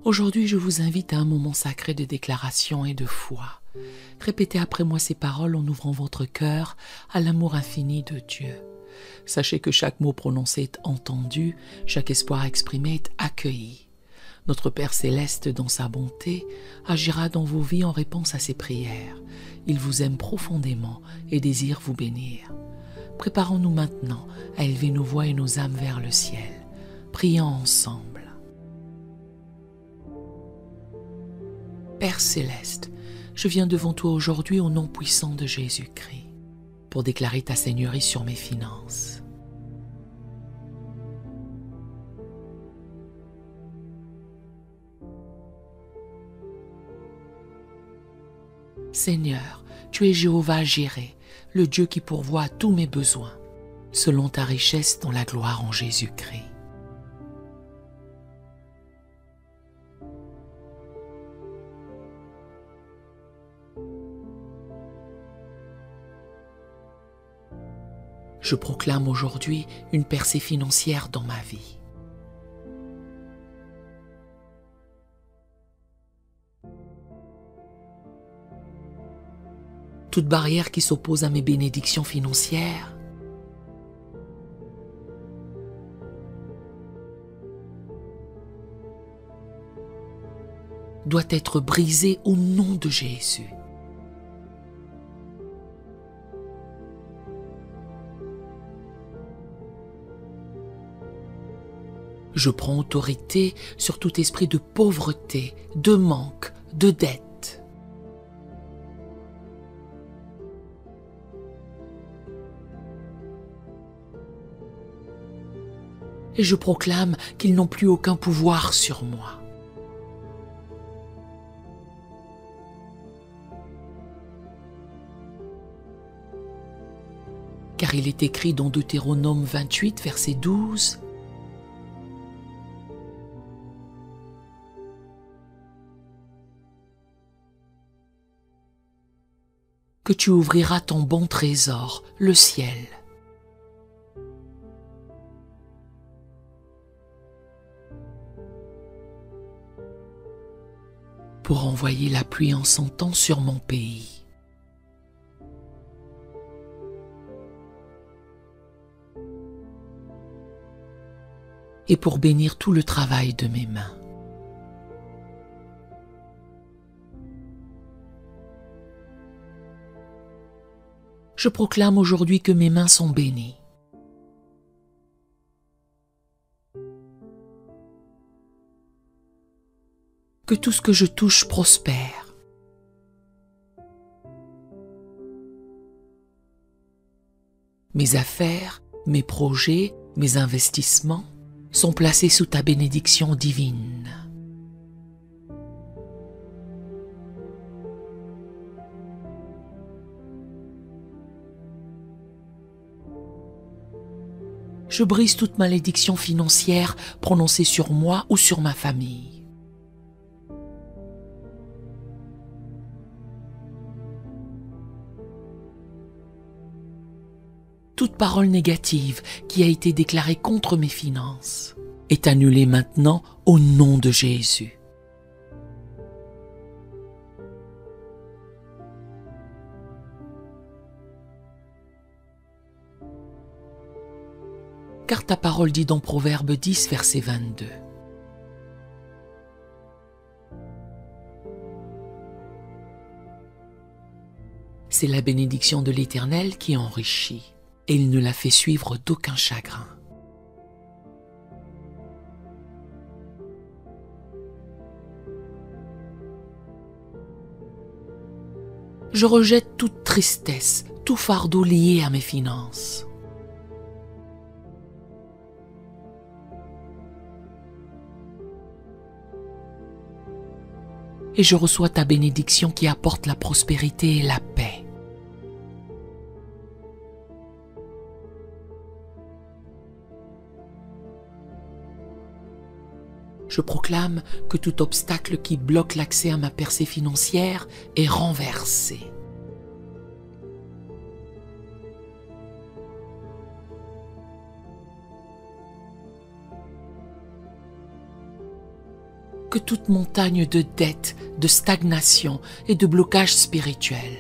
Aujourd'hui, je vous invite à un moment sacré de déclaration et de foi. Répétez après moi ces paroles en ouvrant votre cœur à l'amour infini de Dieu. Sachez que chaque mot prononcé est entendu, chaque espoir exprimé est accueilli. Notre Père céleste, dans sa bonté, agira dans vos vies en réponse à ses prières. Il vous aime profondément et désire vous bénir. Préparons-nous maintenant à élever nos voix et nos âmes vers le ciel. Prions ensemble. Père céleste, je viens devant toi aujourd'hui au nom puissant de Jésus-Christ pour déclarer ta seigneurie sur mes finances. Seigneur, tu es Jéhovah Jireh, le Dieu qui pourvoit à tous mes besoins, selon ta richesse dans la gloire en Jésus-Christ. Je proclame aujourd'hui une percée financière dans ma vie. Toute barrière qui s'oppose à mes bénédictions financières doit être brisée au nom de Jésus. Je prends autorité sur tout esprit de pauvreté, de manque, de dette. Et je proclame qu'ils n'ont plus aucun pouvoir sur moi. Car il est écrit dans Deutéronome 28, verset 12, que tu ouvriras ton bon trésor, le ciel. Pour envoyer la pluie en son temps sur mon pays. Et pour bénir tout le travail de mes mains. Je proclame aujourd'hui que mes mains sont bénies. Que tout ce que je touche prospère. Mes affaires, mes projets, mes investissements sont placés sous ta bénédiction divine. Je brise toute malédiction financière prononcée sur moi ou sur ma famille. Toute parole négative qui a été déclarée contre mes finances est annulée maintenant au nom de Jésus. Car ta parole dit dans Proverbe 10, verset 22. C'est la bénédiction de l'Éternel qui enrichit, et il ne la fait suivre d'aucun chagrin. Je rejette toute tristesse, tout fardeau lié à mes finances. Et je reçois ta bénédiction qui apporte la prospérité et la paix. Je proclame que tout obstacle qui bloque l'accès à ma percée financière est renversé. Que toute montagne de dettes, de stagnation et de blocage spirituel.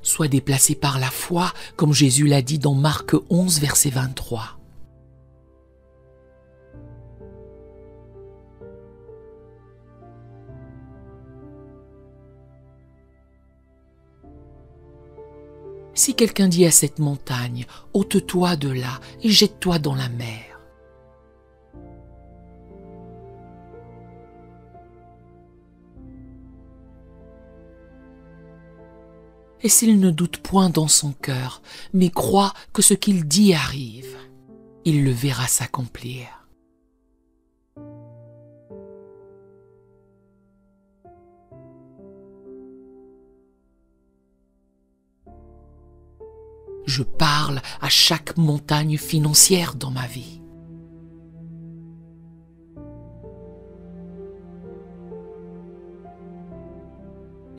Sois déplacé par la foi, comme Jésus l'a dit dans Marc 11, verset 23. Si quelqu'un dit à cette montagne, ôte-toi de là et jette-toi dans la mer. Et s'il ne doute point dans son cœur, mais croit que ce qu'il dit arrive, il le verra s'accomplir. Je parle à chaque montagne financière dans ma vie.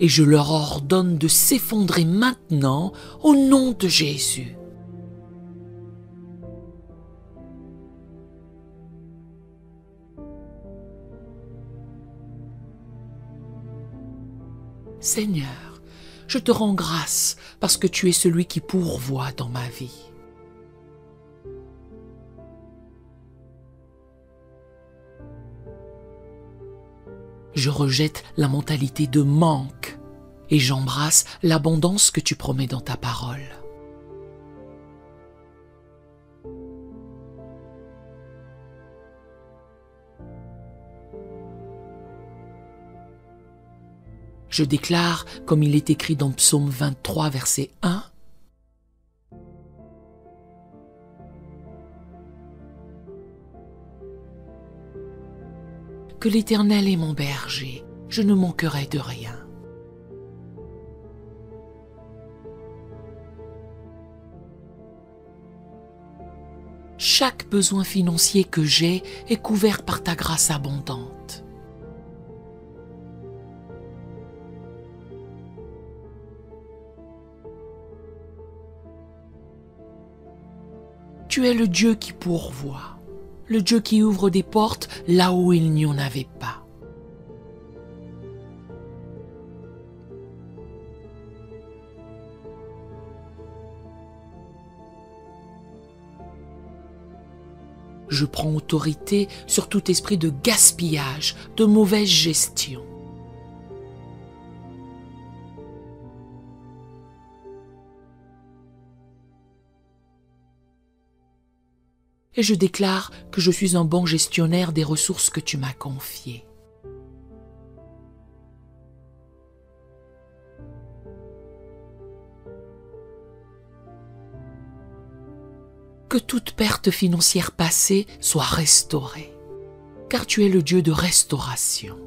Et je leur ordonne de s'effondrer maintenant au nom de Jésus. Seigneur, je te rends grâce parce que tu es celui qui pourvoit dans ma vie. Je rejette la mentalité de manque et j'embrasse l'abondance que tu promets dans ta parole. Je déclare, comme il est écrit dans Psaume 23, verset 1, que l'Éternel est mon berger, je ne manquerai de rien. Chaque besoin financier que j'ai est couvert par ta grâce abondante. Tu es le Dieu qui pourvoit, le Dieu qui ouvre des portes là où il n'y en avait pas. Je prends autorité sur tout esprit de gaspillage, de mauvaise gestion. Et je déclare que je suis un bon gestionnaire des ressources que tu m'as confiées. Que toute perte financière passée soit restaurée, car tu es le Dieu de restauration.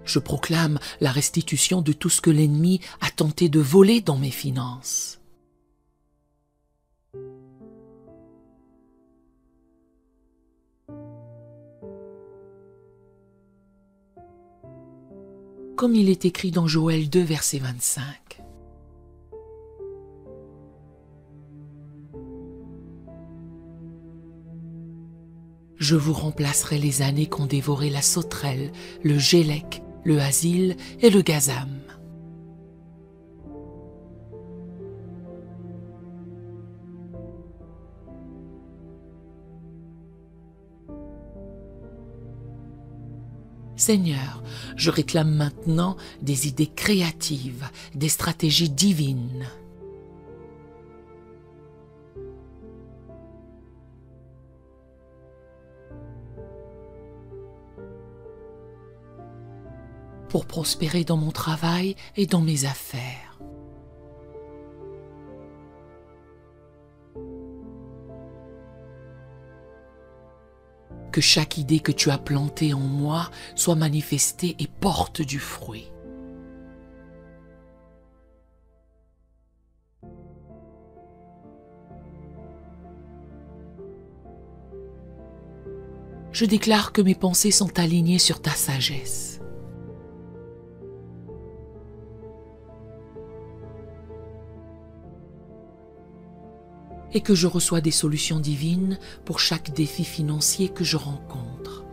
Je proclame la restitution de tout ce que l'ennemi a tenté de voler dans mes finances. Comme il est écrit dans Joël 2, verset 25. Je vous remplacerai les années qu'ont dévoré la sauterelle, le gélec, le asile et le gazam. Seigneur, je réclame maintenant des idées créatives, des stratégies divines. Pour prospérer dans mon travail et dans mes affaires. Que chaque idée que tu as plantée en moi soit manifestée et porte du fruit. Je déclare que mes pensées sont alignées sur ta sagesse. Et que je reçois des solutions divines pour chaque défi financier que je rencontre.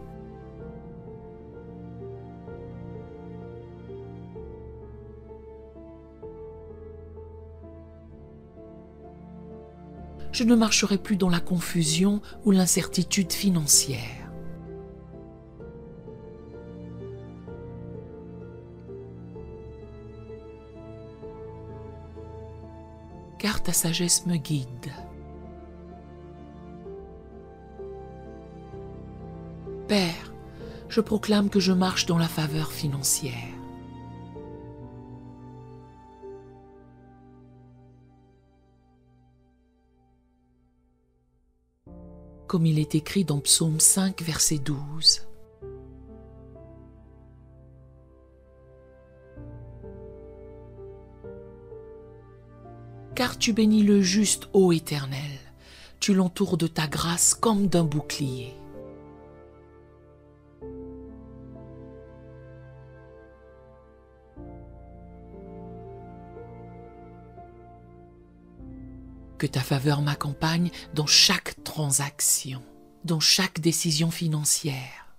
Je ne marcherai plus dans la confusion ou l'incertitude financière. Car ta sagesse me guide. Père, je proclame que je marche dans la faveur financière. Comme il est écrit dans Psaume 5, verset 12. Car tu bénis le juste, ô Éternel, tu l'entoures de ta grâce comme d'un bouclier. Que ta faveur m'accompagne dans chaque transaction, dans chaque décision financière.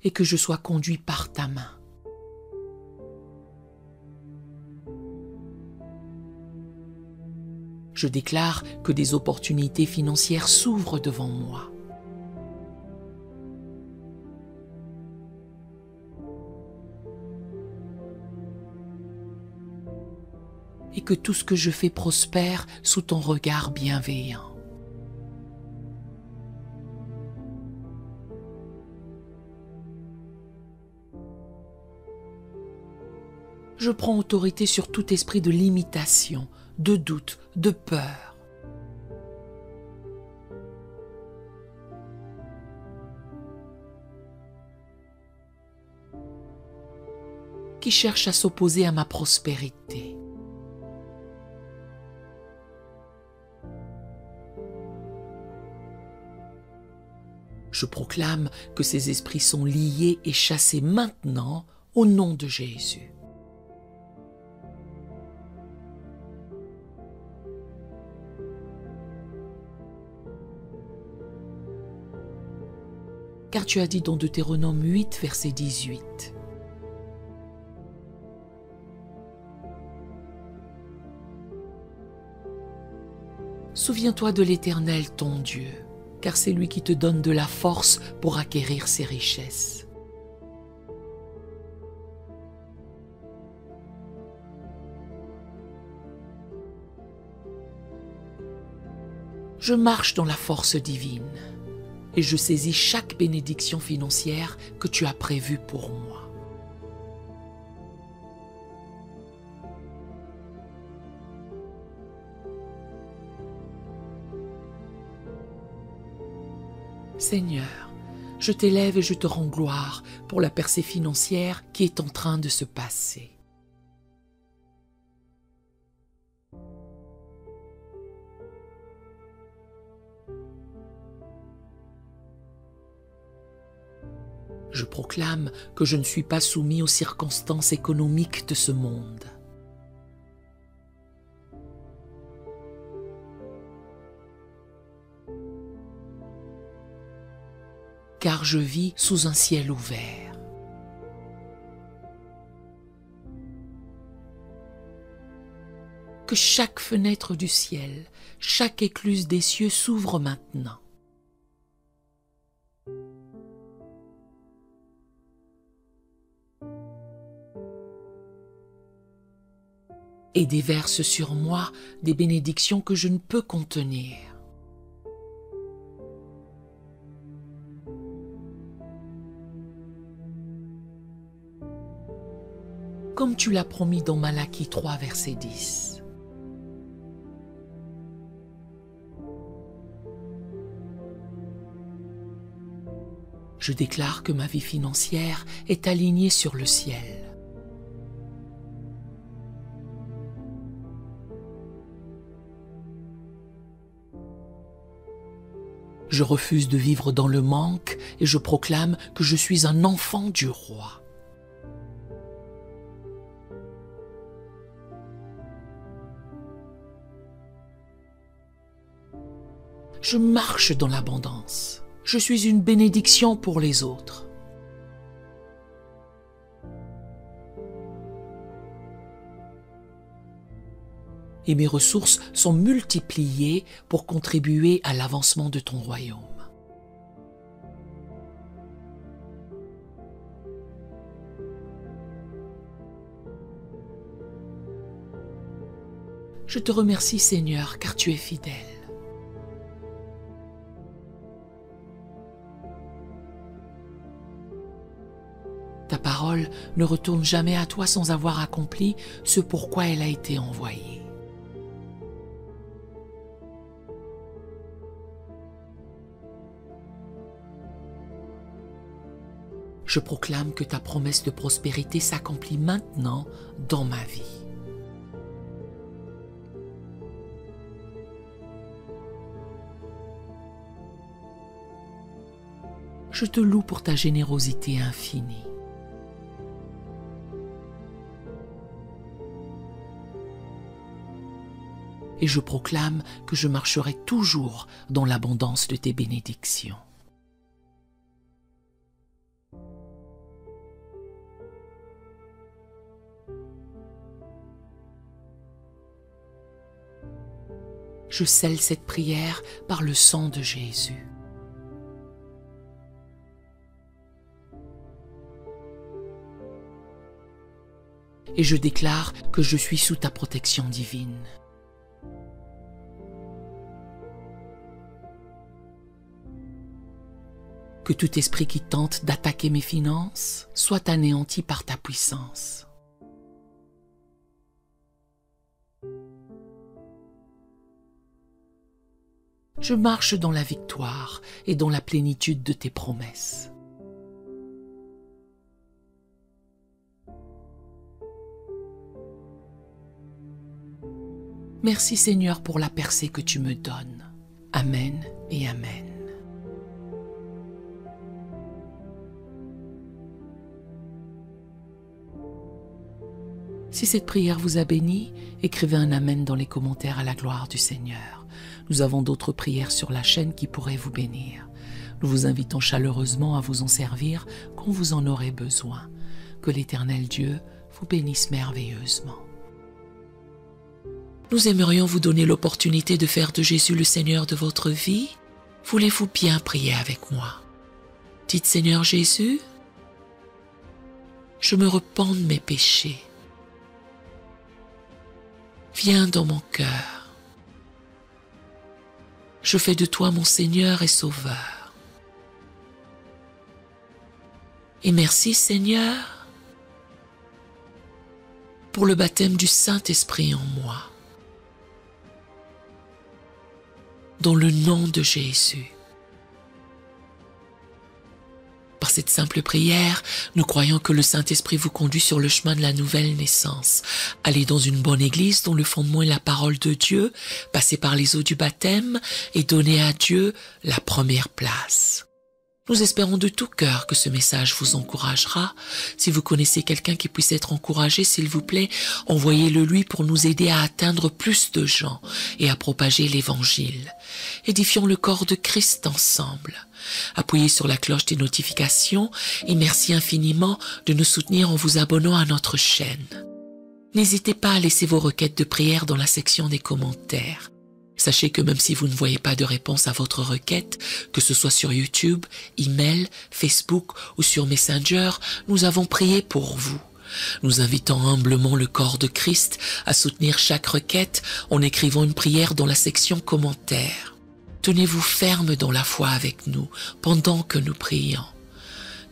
Et que je sois conduit par ta main. Je déclare que des opportunités financières s'ouvrent devant moi. Et que tout ce que je fais prospère sous ton regard bienveillant. Je prends autorité sur tout esprit de limitation, de doute, de peur. Qui cherche à s'opposer à ma prospérité. Je proclame que ces esprits sont liés et chassés maintenant au nom de Jésus. Car tu as dit dans Deutéronome 8, verset 18. Souviens-toi de l'Éternel ton Dieu, car c'est lui qui te donne de la force pour acquérir ses richesses. Je marche dans la force divine et je saisis chaque bénédiction financière que tu as prévue pour moi. Seigneur, je t'élève et je te rends gloire pour la percée financière qui est en train de se passer. Je proclame que je ne suis pas soumis aux circonstances économiques de ce monde. Car je vis sous un ciel ouvert. Que chaque fenêtre du ciel, chaque écluse des cieux s'ouvre maintenant. Et déverse sur moi des bénédictions que je ne peux contenir. Comme tu l'as promis dans Malachie 3, verset 10. Je déclare que ma vie financière est alignée sur le ciel. Je refuse de vivre dans le manque et je proclame que je suis un enfant du roi. Je marche dans l'abondance. Je suis une bénédiction pour les autres. Et mes ressources sont multipliées pour contribuer à l'avancement de ton royaume. Je te remercie, Seigneur, car tu es fidèle. Ta parole ne retourne jamais à toi sans avoir accompli ce pourquoi elle a été envoyée. Je proclame que ta promesse de prospérité s'accomplit maintenant dans ma vie. Je te loue pour ta générosité infinie. Et je proclame que je marcherai toujours dans l'abondance de tes bénédictions. Je scelle cette prière par le sang de Jésus. Et je déclare que je suis sous ta protection divine. Que tout esprit qui tente d'attaquer mes finances soit anéanti par ta puissance. Je marche dans la victoire et dans la plénitude de tes promesses. Merci Seigneur pour la percée que tu me donnes. Amen et Amen. Si cette prière vous a béni, écrivez un Amen dans les commentaires à la gloire du Seigneur. Nous avons d'autres prières sur la chaîne qui pourraient vous bénir. Nous vous invitons chaleureusement à vous en servir quand vous en aurez besoin. Que l'Éternel Dieu vous bénisse merveilleusement. Nous aimerions vous donner l'opportunité de faire de Jésus le Seigneur de votre vie. Voulez-vous bien prier avec moi? Dites Seigneur Jésus, je me repens de mes péchés. Viens dans mon cœur. Je fais de toi mon Seigneur et Sauveur. Et merci Seigneur pour le baptême du Saint-Esprit en moi. Dans le nom de Jésus. Par cette simple prière, nous croyons que le Saint-Esprit vous conduit sur le chemin de la nouvelle naissance. Allez dans une bonne église dont le fondement est la parole de Dieu, passez par les eaux du baptême et donnez à Dieu la première place. Nous espérons de tout cœur que ce message vous encouragera. Si vous connaissez quelqu'un qui puisse être encouragé, s'il vous plaît, envoyez-le lui pour nous aider à atteindre plus de gens et à propager l'Évangile. Édifions le corps de Christ ensemble. Appuyez sur la cloche des notifications et merci infiniment de nous soutenir en vous abonnant à notre chaîne. N'hésitez pas à laisser vos requêtes de prière dans la section des commentaires. Sachez que même si vous ne voyez pas de réponse à votre requête, que ce soit sur YouTube, email, Facebook ou sur Messenger, nous avons prié pour vous. Nous invitons humblement le corps de Christ à soutenir chaque requête en écrivant une prière dans la section commentaires. Tenez-vous ferme dans la foi avec nous pendant que nous prions.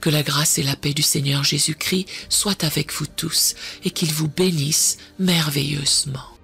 Que la grâce et la paix du Seigneur Jésus-Christ soient avec vous tous et qu'il vous bénisse merveilleusement.